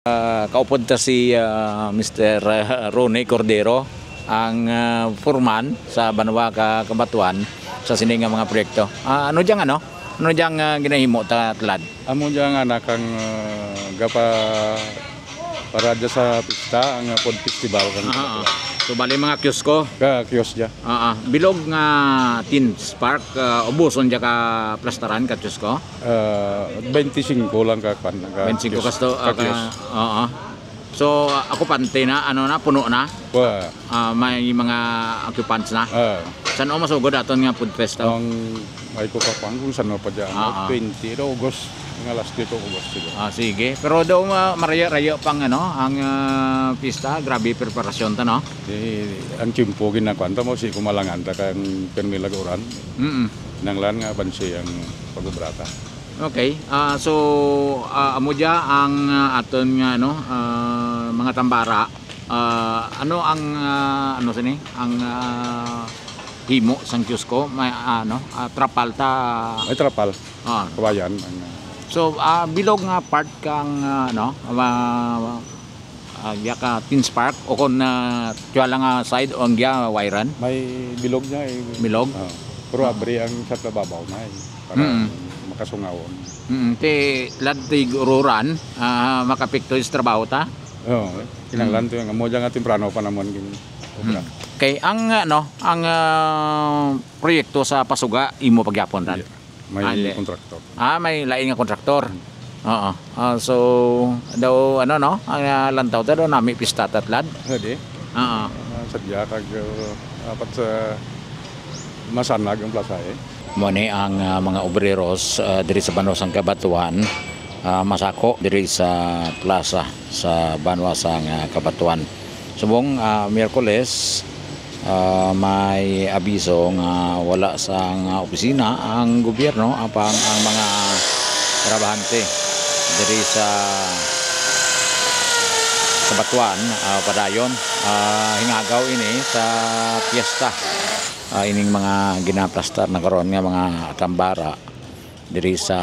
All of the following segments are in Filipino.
Kaupod ta si Mr. Ronnie Cordero, ang foreman sa Banwa Kabatuan sa sining nga mga proyekto. Ano diyang ginahimo ta tlad? Amo dyan anak ang gapa para dyan sa pista, ang pod festival kan. So bali mga kiosko. Kiosk dyan. Bilog nga Teen Spark, ubuson dya ka plastaran ka kiosko? 25 lang ka kan. 25 kasto. So ako pante na, puno na? May mga occupants na? Saan o masugod aton nga food fest? Ang may ko kapang kung saan pa dyan. 20 August. Nga last dito August. Sige. Pero daw maraya-raya pang ang pista. Grabe preparasyon ta, no? Ang timpo ginakwanta mo si kumalangan ta kan permilaguran. Nanglan nga bansi ang pagubrata. Okay. So amo dya ang aton nga mga tambara. Ano ang sini? Ang himo sang kiosko may trapal ta. Ay trapal. Kawayan. So bilog nga part kang ka Teen Spark o kon tuwala nga side o ang wairan. May bilog niya Bilog. Pero abri ang sa babaw na para makasungawon. Te lad ti ururan makapikto is trabaho ta. Kinanglan to yung amo dyan nga temprano pa naman Okay, ang proyekto sa Pasuga imo pagyapon ran. May kontraktor. May lain nga kontraktor. So daw ang lantaw ta daw nami pista tatlad. Hindi. Sadya kag apat sa masanag ang plasa Mo ni ang mga obreros diri sa Banwa sang Kabatuan masako diri sa plaza sa Banwa sang Kabatuan. Subong Miyerkules may abiso nga wala sa opisina ang gobyerno apang ang mga trabahante diri sa Kabatuan padayon hingagaw ini sa piyesta ining mga ginaplastar na karon nga mga tambara diri sa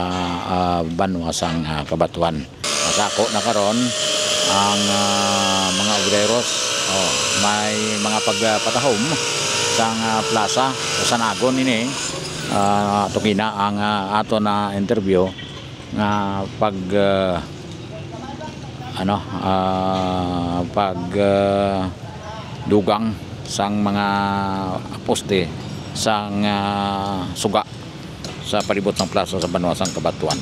Banwa sang Kabatuan. Masako na karon ang mga obreros may mga pagpatahom sang plaza sa Sanagon ini tukina ang ato na interview nga dugang sang mga poste sang suga sa palibot ng plaza sa Banwa sang Kabatuan.